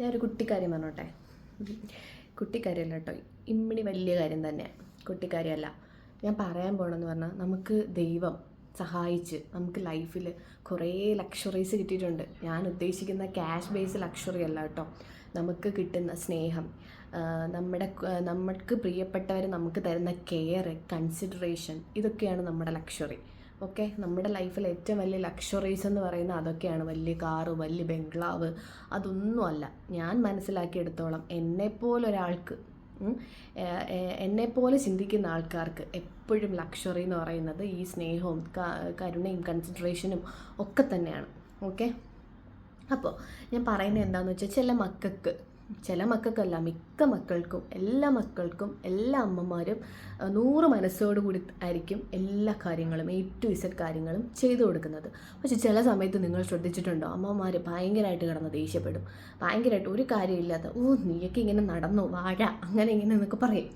ഞാനൊരു കുട്ടിക്കാര്യം പറഞ്ഞോട്ടെ. കുട്ടിക്കാര്യമല്ല കേട്ടോ, ഇമ്മിണി വലിയ കാര്യം തന്നെയാണ്. കുട്ടിക്കാര്യമല്ല. ഞാൻ പറയാൻ പോകണമെന്ന് പറഞ്ഞാൽ, നമുക്ക് ദൈവം സഹായിച്ച് നമുക്ക് ലൈഫിൽ കുറേ ലക്ഷറീസ് കിട്ടിയിട്ടുണ്ട്. ഞാൻ ഉദ്ദേശിക്കുന്ന ക്യാഷ് ബേസ് ലക്ഷറി അല്ല കേട്ടോ. നമുക്ക് കിട്ടുന്ന സ്നേഹം, നമുക്ക് പ്രിയപ്പെട്ടവർ നമുക്ക് തരുന്ന കെയർ, കൺസിഡറേഷൻ, ഇതൊക്കെയാണ് നമ്മുടെ ലക്ഷറി. ഓക്കെ, നമ്മുടെ ലൈഫിൽ ഏറ്റവും വലിയ ലക്ഷറീസ് എന്ന് പറയുന്നത് അതൊക്കെയാണ്. വലിയ കാറ്, വലിയ ബംഗ്ലാവ്, അതൊന്നുമല്ല. ഞാൻ മനസ്സിലാക്കിയെടുത്തോളം എന്നെപ്പോലൊരാൾക്ക്, എന്നെപ്പോലെ ചിന്തിക്കുന്ന ആൾക്കാർക്ക് എപ്പോഴും ലക്ഷറി എന്ന് പറയുന്നത് ഈ സ്നേഹവും കരുണയും കൺസിഡറേഷനും ഒക്കെ തന്നെയാണ്. ഓക്കെ, അപ്പോൾ ഞാൻ പറയുന്നത് എന്താണെന്ന് വെച്ചാൽ, ചില മക്കൾക്കല്ല, മിക്ക മക്കൾക്കും, എല്ലാ മക്കൾക്കും, എല്ലാ അമ്മമാരും 100 മനസ്സോടു കൂടി ആയിരിക്കും എല്ലാ കാര്യങ്ങളും, A to Z കാര്യങ്ങളും ചെയ്തു കൊടുക്കുന്നത്. പക്ഷെ ചില സമയത്ത് നിങ്ങൾ ശ്രദ്ധിച്ചിട്ടുണ്ടോ, അമ്മമാർ ഭയങ്കരമായിട്ട് കിടന്ന് ദേഷ്യപ്പെടും. ഭയങ്കരമായിട്ട് ഒരു കാര്യമില്ലാത്ത, നീയൊക്കെ ഇങ്ങനെ നടന്നു വാഴ, അങ്ങനെ ഇങ്ങനെ എന്നൊക്കെ പറയും.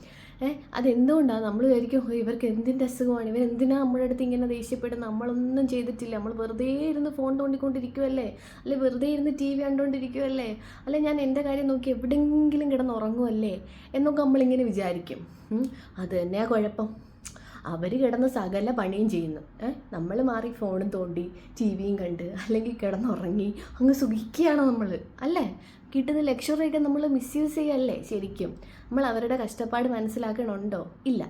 അതെന്തുകൊണ്ടാണ്? നമ്മൾ വിചാരിക്കും, ഇവർക്ക് എന്തിൻ്റെ അസുഖമാണ്, ഇവരെന്തിനാണ് നമ്മുടെ അടുത്ത് ഇങ്ങനെ ദേഷ്യപ്പെടുന്നത്? നമ്മളൊന്നും ചെയ്തിട്ടില്ല, നമ്മൾ വെറുതെ ഇരുന്ന് ഫോൺ തോണ്ടിക്കൊണ്ടിരിക്കുമല്ലേ, അല്ലെ വെറുതെ ഇരുന്ന് TV കണ്ടുകൊണ്ടിരിക്കുമല്ലേ, അല്ലെ ഞാൻ എൻ്റെ കാര്യം നോക്കി എവിടെയെങ്കിലും കിടന്ന് ഉറങ്ങുമല്ലേ എന്നൊക്കെ നമ്മളിങ്ങനെ വിചാരിക്കും. അത് തന്നെയാണ് കുഴപ്പം. അവർ കിടന്ന് സകല പണിയും ചെയ്യുന്നു, നമ്മൾ മാറി ഫോണും തോണ്ടി TVയും കണ്ട് അല്ലെങ്കിൽ കിടന്നുറങ്ങി അങ്ങ് സുഖിക്കുകയാണോ നമ്മൾ? അല്ലേ? കിട്ടുന്ന ലക്ഷറിയൊക്കെ നമ്മൾ മിസ്യൂസ് ചെയ്യല്ലേ ശരിക്കും? നമ്മൾ അവരുടെ കഷ്ടപ്പാട് മനസ്സിലാക്കണുണ്ടോ? ഇല്ല.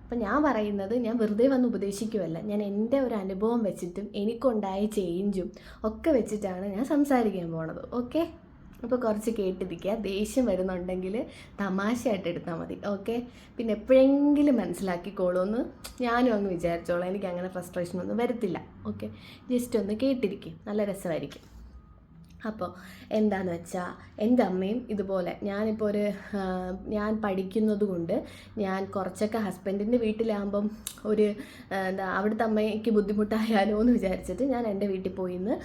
അപ്പം ഞാൻ പറയുന്നത്, ഞാൻ വെറുതെ വന്ന് ഉപദേശിക്കുമല്ല, ഞാൻ എൻ്റെ ഒരു അനുഭവം വെച്ചിട്ടും എനിക്കുണ്ടായ ചേഞ്ചും ഒക്കെ വെച്ചിട്ടാണ് ഞാൻ സംസാരിക്കാൻ പോണത്. ഓക്കെ, അപ്പോൾ കുറച്ച് കേട്ടിരിക്കുക. ദേഷ്യം വരുന്നുണ്ടെങ്കിൽ തമാശയായിട്ട് എടുത്താൽ മതി. ഓക്കെ, പിന്നെ എപ്പോഴെങ്കിലും മനസ്സിലാക്കിക്കോളൂന്ന് ഞാനും അങ്ങ് വിചാരിച്ചോളാം. എനിക്ക് അങ്ങനെ ഫ്രസ്ട്രേഷനൊന്നും വരത്തില്ല. ഓക്കെ, ജസ്റ്റ് ഒന്ന് കേട്ടിരിക്കും, നല്ല രസമായിരിക്കും. അപ്പോൾ എന്താണെന്ന് വെച്ചാൽ, എൻ്റെ അമ്മയും ഇതുപോലെ, ഞാനിപ്പോൾ ഞാൻ പഠിക്കുന്നത് കൊണ്ട് ഞാൻ കുറച്ചൊക്കെ ഹസ്ബൻഡിൻ്റെ വീട്ടിലാകുമ്പം അവിടുത്തെ അമ്മയ്ക്ക് ബുദ്ധിമുട്ടായാലോ എന്ന് വിചാരിച്ചിട്ട് ഞാൻ എൻ്റെ വീട്ടിൽ പോയി നിന്ന്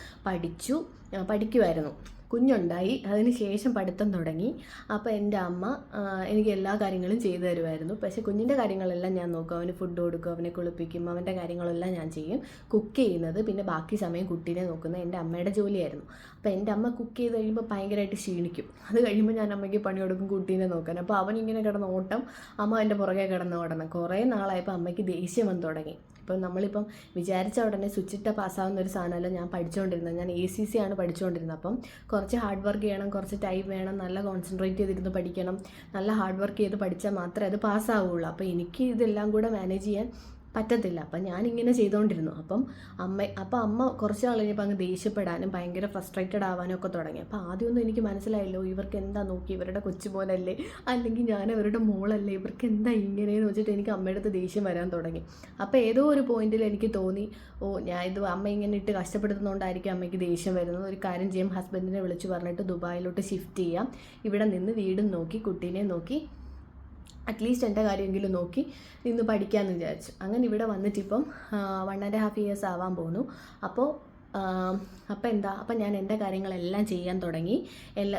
പഠിക്കുമായിരുന്നു. കുഞ്ഞുണ്ടായി, അതിന് ശേഷം പഠിത്തം തുടങ്ങി. അപ്പോൾ എൻ്റെ അമ്മ എനിക്ക് എല്ലാ കാര്യങ്ങളും ചെയ്തു തരുമായിരുന്നു. പക്ഷേ കുഞ്ഞിൻ്റെ കാര്യങ്ങളെല്ലാം ഞാൻ നോക്കും. അവന് ഫുഡ് കൊടുക്കും, അവനെ കുളിപ്പിക്കും, അവൻ്റെ കാര്യങ്ങളെല്ലാം ഞാൻ ചെയ്യും. കുക്ക് ചെയ്യുന്നത്, പിന്നെ ബാക്കി സമയം കുട്ടീനെ നോക്കുന്നത് എൻ്റെ അമ്മയുടെ ജോലിയായിരുന്നു. അപ്പോൾ എൻ്റെ അമ്മ കുക്ക് ചെയ്ത് കഴിയുമ്പോൾ ഭയങ്കരമായിട്ട് ക്ഷീണിക്കും. അത് കഴിയുമ്പോൾ ഞാൻ അമ്മയ്ക്ക് പണി കൊടുക്കും കുട്ടീനെ നോക്കാൻ. അപ്പോൾ അവനിങ്ങനെ കിടന്ന് ഓട്ടം, അമ്മ എൻ്റെ പുറകെ കിടന്ന് ഓടണം. കുറേ നാളായപ്പോൾ അമ്മയ്ക്ക് ദേഷ്യം വന്ന് തുടങ്ങി. ഇപ്പം നമ്മളിപ്പം വിചാരിച്ച ഉടനെ സ്വിച്ചിട്ട പാസ്സാവുന്ന ഒരു സാധനമല്ല ഞാൻ പഠിച്ചുകൊണ്ടിരുന്നത്. ഞാൻ ACC ആണ് പഠിച്ചുകൊണ്ടിരുന്നത്. അപ്പം കുറച്ച് ഹാർഡ് വർക്ക് ചെയ്യണം, കുറച്ച് ടൈം വേണം, നല്ല കോൺസെൻട്രേറ്റ് ചെയ്തിരുന്ന് പഠിക്കണം, നല്ല ഹാർഡ് വർക്ക് ചെയ്ത് പഠിച്ചാൽ മാത്രമേ അത് പാസ്സാവുള്ളൂ. അപ്പോൾ എനിക്ക് ഇതെല്ലാം കൂടെ മാനേജ് ചെയ്യാൻ പറ്റത്തില്ല. അപ്പം ഞാനിങ്ങനെ ചെയ്തുകൊണ്ടിരുന്നു. അമ്മ കുറച്ച് നാൾ കഴിഞ്ഞപ്പോൾ അങ്ങ് ദേഷ്യപ്പെടാനും ഭയങ്കര ഫ്രസ്ട്രേറ്റഡ് ആവാനും ഒക്കെ തുടങ്ങി. അപ്പോൾ ആദ്യമൊന്നും എനിക്ക് മനസ്സിലായല്ലോ, ഇവർക്ക് എന്താ നോക്കി, ഇവരുടെ കൊച്ചുമോനല്ലേ, അല്ലെങ്കിൽ ഞാൻ അവരുടെ മോളല്ലേ, ഇവർക്ക് എന്താ ഇങ്ങനെയെന്ന് വെച്ചിട്ട് എനിക്ക് അമ്മയുടെ അടുത്ത് ദേഷ്യം വരാൻ തുടങ്ങി. അപ്പോൾ ഏതോ ഒരു പോയിന്റിൽ എനിക്ക് തോന്നി, അമ്മ ഇങ്ങനെ ഇട്ട് കഷ്ടപ്പെടുത്തുന്നതുകൊണ്ടായിരിക്കും അമ്മയ്ക്ക് ദേഷ്യം വരുന്നത്. ഒരു കാര്യം ചെയ്യാം, ഹസ്ബൻഡിനെ വിളിച്ച് പറഞ്ഞിട്ട് ദുബായിലോട്ട് ഷിഫ്റ്റ് ചെയ്യാം, ഇവിടെ നിന്ന് വീടും നോക്കി കുട്ടീനെ നോക്കി അറ്റ്ലീസ്റ്റ് എൻ്റെ കാര്യമെങ്കിലും നോക്കി നിന്ന് പഠിക്കാമെന്ന് വിചാരിച്ചു. അങ്ങനെ ഇവിടെ വന്നിട്ടിപ്പം 1.5 years ആവാൻ പോകുന്നു. അപ്പം ഞാൻ എൻ്റെ കാര്യങ്ങളെല്ലാം ചെയ്യാൻ തുടങ്ങി,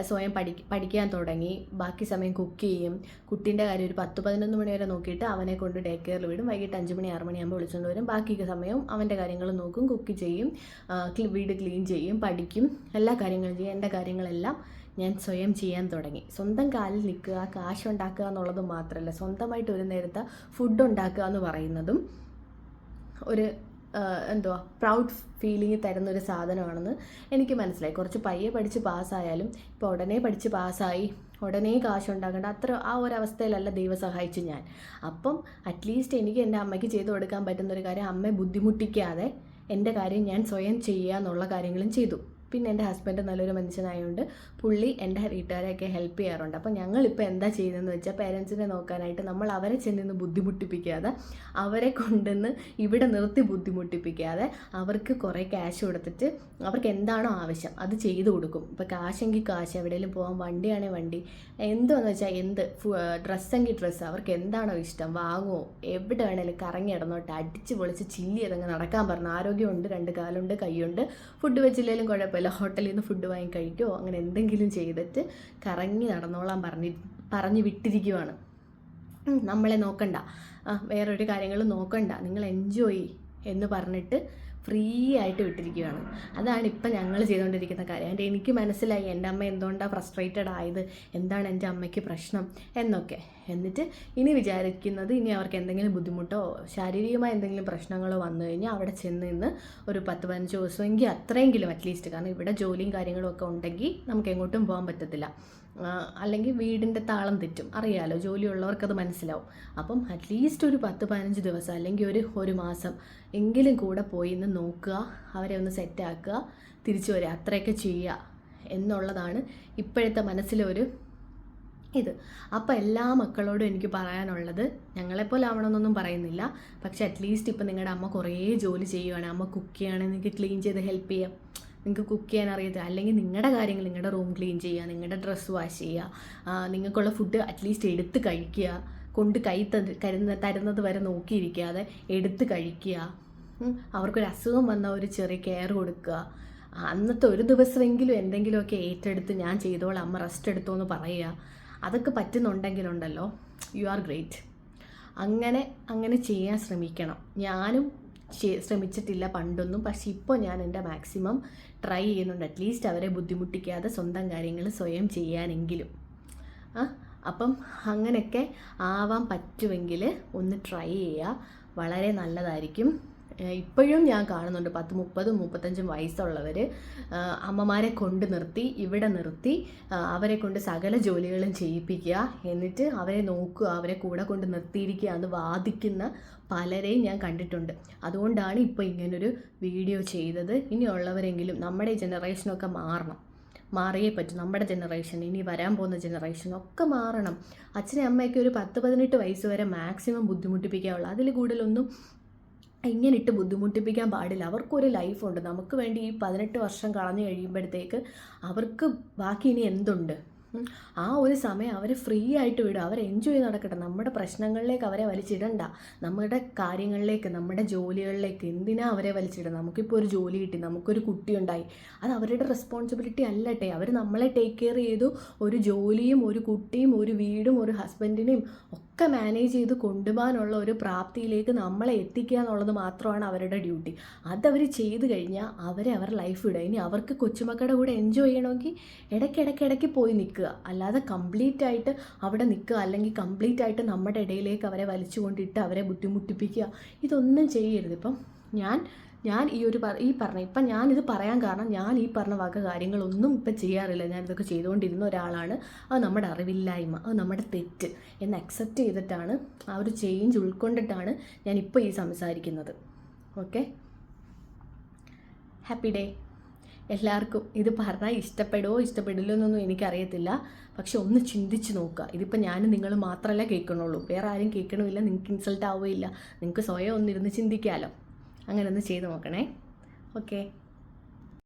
സ്വയം പഠിക്കാൻ തുടങ്ങി. ബാക്കി സമയം കുക്ക് ചെയ്യും. കുട്ടീൻ്റെ കാര്യം ഒരു 10-11 മണി വരെ നോക്കിയിട്ട് അവനെ കൊണ്ട് ഡേ കെയറിൽ വിടും. വൈകിട്ട് 5 മണി 6 മണിയാകുമ്പോൾ വിളിച്ചുകൊണ്ട് വരും. ബാക്കി സമയവും അവൻ്റെ കാര്യങ്ങൾ നോക്കും, കുക്ക് ചെയ്യും, വീട് ക്ലീൻ ചെയ്യും, പഠിക്കും, എല്ലാ കാര്യങ്ങളും ചെയ്യും. എൻ്റെ കാര്യങ്ങളെല്ലാം ഞാൻ സ്വയം ചെയ്യാൻ തുടങ്ങി. സ്വന്തം കാലിൽ നിൽക്കുക, കാശുണ്ടാക്കുക എന്നുള്ളത് മാത്രമല്ല, സ്വന്തമായിട്ട് ഒരു നേരത്തെ ഫുഡ് ഉണ്ടാക്കുക എന്ന് പറയുന്നതും ഒരു പ്രൗഡ് ഫീലിംഗ് തരുന്നൊരു സാധനമാണെന്ന് എനിക്ക് മനസ്സിലായി. കുറച്ച് പയ്യെ പഠിച്ച് പാസ്സായാലും ഇപ്പോൾ ഉടനെ പഠിച്ച് പാസ്സായി ഉടനെ കാശുണ്ടാക്കേണ്ട ആ ഒരു അവസ്ഥയിലല്ല ദൈവം സഹായിച്ചു ഞാൻ. അപ്പം അറ്റ്ലീസ്റ്റ് എനിക്ക് എൻ്റെ അമ്മയ്ക്ക് ചെയ്തു കൊടുക്കാൻ പറ്റുന്നൊരു കാര്യം, അമ്മയെ ബുദ്ധിമുട്ടിക്കാതെ എൻ്റെ കാര്യം ഞാൻ സ്വയം ചെയ്യുക എന്നുള്ള കാര്യങ്ങളും ചെയ്തു. പിന്നെ എൻ്റെ ഹസ്ബൻഡ് നല്ലൊരു മനുഷ്യനായതുകൊണ്ട് പുള്ളി എൻ്റെ വീട്ടുകാരെയൊക്കെ ഹെൽപ്പ് ചെയ്യാറുണ്ട്. അപ്പോൾ ഞങ്ങളിപ്പോൾ എന്താ ചെയ്യുന്നതെന്ന് വെച്ചാൽ, പേരൻസിനെ നോക്കാനായിട്ട് നമ്മൾ അവരെ ചെന്നിന്ന് ബുദ്ധിമുട്ടിപ്പിക്കാതെ, അവരെ കൊണ്ടുവന്ന് ഇവിടെ നിർത്തി ബുദ്ധിമുട്ടിപ്പിക്കാതെ, അവർക്ക് കുറേ ക്യാഷ് കൊടുത്തിട്ട് അവർക്ക് എന്താണോ ആവശ്യം അത് ചെയ്തു കൊടുക്കും. ഇപ്പോൾ കാശെങ്കിൽ കാശ്, എവിടെയെങ്കിലും പോകാൻ വണ്ടിയാണെങ്കിൽ വണ്ടി, എന്താണെന്ന് വെച്ചാൽ ഡ്രസ്സെങ്കിൽ ഡ്രസ്സ്, അവർക്ക് എന്താണോ ഇഷ്ടം വാങ്ങുമോ, എവിടെ വേണേലും കറങ്ങി ഇടന്നോട്ട്, അടിച്ച് പൊളിച്ച് ചില്ലി ചെയ്തങ്ങ് നടക്കാൻ പറഞ്ഞു. ആരോഗ്യമുണ്ട്, 2 കാലുണ്ട്, കൈയുണ്ട്, ഫുഡ് വെച്ചില്ലെങ്കിലും കുഴപ്പമില്ല, ഹോട്ടലിൽ നിന്ന് ഫുഡ് വാങ്ങി കഴിക്കുമോ, അങ്ങനെ എന്തെങ്കിലും ചെയ്തിട്ട് കറങ്ങി നടന്നോളാൻ പറഞ്ഞ് വിട്ടിരിക്കുവാണ്. നമ്മളെ നോക്കണ്ട, വേറൊരു കാര്യങ്ങളും നോക്കണ്ട, നിങ്ങൾ എൻജോയ് എന്ന് പറഞ്ഞിട്ട് ഫ്രീ ആയിട്ട് വിട്ടിരിക്കുകയാണ്. അതാണ് ഇപ്പം ഞങ്ങൾ ചെയ്തുകൊണ്ടിരിക്കുന്ന കാര്യം. എൻ്റെ എനിക്ക് മനസ്സിലായി എൻ്റെ അമ്മ എന്തുകൊണ്ടാണ് ഫ്രസ്ട്രേറ്റഡ് ആയത്, എന്താണ് എൻ്റെ അമ്മയ്ക്ക് പ്രശ്നം എന്നൊക്കെ. എന്നിട്ട് ഇനി വിചാരിക്കുന്നത്, ഇനി അവർക്ക് എന്തെങ്കിലും ബുദ്ധിമുട്ടോ ശാരീരികമായ എന്തെങ്കിലും പ്രശ്നങ്ങളോ വന്നു കഴിഞ്ഞാൽ അവിടെ ചെന്ന് നിന്ന് ഒരു 10-15 ദിവസമെങ്കിൽ അത്രയെങ്കിലും അറ്റ്ലീസ്റ്റ്, കാരണം ഇവിടെ ജോലിയും കാര്യങ്ങളും ഒക്കെ ഉണ്ടെങ്കിൽ നമുക്ക് എങ്ങോട്ടും പോകാൻ പറ്റത്തില്ല, അല്ലെങ്കിൽ വീടിൻ്റെ താളം തെറ്റും, അറിയാലോ, ജോലിയുള്ളവർക്കത് മനസ്സിലാവും. അപ്പം അറ്റ്ലീസ്റ്റ് ഒരു 10-15 ദിവസം അല്ലെങ്കിൽ ഒരു മാസം എങ്കിലും കൂടെ പോയി ഇന്ന് നോക്കുക, അവരെ ഒന്ന് സെറ്റാക്കുക, തിരിച്ചു വരിക, അത്രയൊക്കെ ചെയ്യുക എന്നുള്ളതാണ് ഇപ്പോഴത്തെ മനസ്സിലൊരു ഇത്. അപ്പോൾ എല്ലാ മക്കളോടും എനിക്ക് പറയാനുള്ളത്, ഞങ്ങളെപ്പോലെ ആവണമെന്നൊന്നും പറയുന്നില്ല, പക്ഷേ അറ്റ്ലീസ്റ്റ് ഇപ്പം നിങ്ങളുടെ അമ്മ കുറേ ജോലി ചെയ്യുകയാണ്, അമ്മ കുക്ക് ചെയ്യുകയാണെങ്കിൽ നിങ്ങൾക്ക് ക്ലീൻ ചെയ്ത് ഹെൽപ്പ് ചെയ്യാം. നിങ്ങൾക്ക് കുക്ക് ചെയ്യാൻ അറിയത്തില്ല, അല്ലെങ്കിൽ നിങ്ങളുടെ കാര്യങ്ങൾ, നിങ്ങളുടെ റൂം ക്ലീൻ ചെയ്യുക, നിങ്ങളുടെ ഡ്രസ്സ് വാഷ് ചെയ്യുക, നിങ്ങൾക്കുള്ള ഫുഡ് അറ്റ്ലീസ്റ്റ് എടുത്ത് കഴിക്കുക, കൊണ്ട് കൈ തരുന്നത് വരെ നോക്കിയിരിക്കാതെ എടുത്ത് കഴിക്കുക, അവർക്കൊരു അസുഖം വന്നാൽ ഒരു ചെറിയ കെയർ കൊടുക്കുക, അന്നത്തെ ഒരു ദിവസമെങ്കിലും എന്തെങ്കിലുമൊക്കെ ഏറ്റെടുത്ത് ഞാൻ ചെയ്തോളാം, അമ്മ റെസ്റ്റ് എടുത്തോ എന്ന് പറയുക. അതൊക്കെ പറ്റുന്നുണ്ടെങ്കിലുണ്ടല്ലോ, യു ആർ ഗ്രേറ്റ്. അങ്ങനെ ചെയ്യാൻ ശ്രമിക്കണം. ഞാനും ശ്രമിച്ചിട്ടില്ല പണ്ടൊന്നും, പക്ഷെ ഇപ്പോൾ ഞാൻ എൻ്റെ മാക്സിമം ട്രൈ ചെയ്യുന്നുണ്ട്, അറ്റ്ലീസ്റ്റ് അവരെ ബുദ്ധിമുട്ടിക്കാതെ സ്വന്തം കാര്യങ്ങൾ സ്വയം ചെയ്യാനെങ്കിലും. അപ്പം അങ്ങനെയൊക്കെ ആവാൻ പറ്റുമെങ്കിൽ ഒന്ന് ട്രൈ ചെയ്യുക, വളരെ നല്ലതായിരിക്കും. ഇപ്പോഴും ഞാൻ കാണുന്നുണ്ട് 10-30-35 വയസ്സുള്ളവർ അമ്മമാരെ കൊണ്ട് നിർത്തി, ഇവിടെ നിർത്തി അവരെ കൊണ്ട് സകല ജോലികളും ചെയ്യിപ്പിക്കുക, എന്നിട്ട് അവരെ നോക്കുക, അവരെ കൂടെ കൊണ്ട് നിർത്തിയിരിക്കുക എന്ന് വാദിക്കുന്ന പലരെയും ഞാൻ കണ്ടിട്ടുണ്ട്. അതുകൊണ്ടാണ് ഇപ്പോൾ ഇങ്ങനൊരു വീഡിയോ ചെയ്തത്. ഇനിയുള്ളവരെങ്കിലും, നമ്മുടെ ഈ ജനറേഷനൊക്കെ മാറിയേ പറ്റും. നമ്മുടെ ജനറേഷൻ, ഇനി വരാൻ പോകുന്ന ജനറേഷനൊക്കെ മാറണം. അച്ഛനെ അമ്മയൊക്കെ ഒരു 10-18 വയസ്സ് വരെ മാക്സിമം ബുദ്ധിമുട്ടിപ്പിക്കാവുള്ളൂ, അതിൽ കൂടുതലൊന്നും ഇങ്ങനെ ഇട്ട് ബുദ്ധിമുട്ടിപ്പിക്കാൻ പാടില്ല. അവർക്കൊരു ലൈഫുണ്ട്, നമുക്ക് വേണ്ടി ഈ 18 വർഷം കളഞ്ഞു കഴിയുമ്പോഴത്തേക്ക് അവർക്ക് ബാക്കി ഇനി എന്തുണ്ട്? ആ ഒരു സമയം അവർ ഫ്രീ ആയിട്ട് വിടുക, അവർ എൻജോയ് ചെയ്ത് നടക്കട്ടെ. നമ്മുടെ പ്രശ്നങ്ങളിലേക്ക് അവരെ വലിച്ചിടണ്ട, നമ്മുടെ കാര്യങ്ങളിലേക്ക്, നമ്മുടെ ജോലികളിലേക്ക് എന്തിനാ അവരെ വലിച്ചിടുക? നമുക്കിപ്പോൾ ഒരു ജോലി കിട്ടി, നമുക്കൊരു കുട്ടി ഉണ്ടായി, അത് അവരുടെ റെസ്പോൺസിബിലിറ്റി അല്ലട്ടെ. അവർ നമ്മളെ ടേക്ക് കെയർ ചെയ്തു, ഒരു ജോലിയും ഒരു കുട്ടിയും ഒരു വീടും ഒരു ഹസ്ബൻഡിനെയും ഒക്കെ മാനേജ് ചെയ്ത് കൊണ്ടുപോകാനുള്ള ഒരു പ്രാപ്തിയിലേക്ക് നമ്മളെ എത്തിക്കുക എന്നുള്ളത് മാത്രമാണ് അവരുടെ ഡ്യൂട്ടി. അതവർ ചെയ്ത് കഴിഞ്ഞാൽ അവരെ ലൈഫ് വിടുക. ഇനി അവർക്ക് കൊച്ചുമക്കളുടെ കൂടെ എൻജോയ് ചെയ്യണമെങ്കിൽ ഇടയ്ക്കിടയ്ക്ക് പോയി നിൽക്കുക, അല്ലാതെ കംപ്ലീറ്റ് ആയിട്ട് അവിടെ നിൽക്കുക, അല്ലെങ്കിൽ കംപ്ലീറ്റ് ആയിട്ട് നമ്മുടെ ഇടയിലേക്ക് അവരെ വലിച്ചുകൊണ്ടിട്ട് അവരെ ബുദ്ധിമുട്ടിപ്പിക്കുക, ഇതൊന്നും ചെയ്യരുത്. ഇപ്പം ഞാൻ ഇപ്പം ഞാനിത് പറയാൻ കാരണം, ഞാൻ ഈ പറഞ്ഞ വക കാര്യങ്ങളൊന്നും ഇപ്പം ചെയ്യാറില്ല. ഞാനിതൊക്കെ ചെയ്തുകൊണ്ടിരുന്ന ഒരാളാണ്. അത് നമ്മുടെ അറിവില്ലായ്മ, അത് നമ്മുടെ തെറ്റ് എന്ന് അക്സെപ്റ്റ് ചെയ്തിട്ടാണ്, ആ ഒരു ചേഞ്ച് ഉൾക്കൊണ്ടിട്ടാണ് ഞാനിപ്പോൾ ഈ സംസാരിക്കുന്നത്. ഓക്കെ, ഹാപ്പി ഡേ എല്ലാവർക്കും. ഇത് പറഞ്ഞാൽ ഇഷ്ടപ്പെടില്ലോ എന്നൊന്നും എനിക്കറിയത്തില്ല, പക്ഷെ ഒന്ന് ചിന്തിച്ച് നോക്കുക. ഇതിപ്പോൾ ഞാനും നിങ്ങൾ മാത്രമല്ല കേൾക്കണുള്ളൂ, വേറെ ആരും കേൾക്കണമില്ല, നിങ്ങൾക്ക് ഇൻസൾട്ട് ആവുകയില്ല, നിങ്ങൾക്ക് സ്വയം ഒന്നിരുന്ന് ചിന്തിക്കാമല്ലോ. അങ്ങനെ ഒന്ന് ചെയ്ത് നോക്കണേ. ഓക്കെ.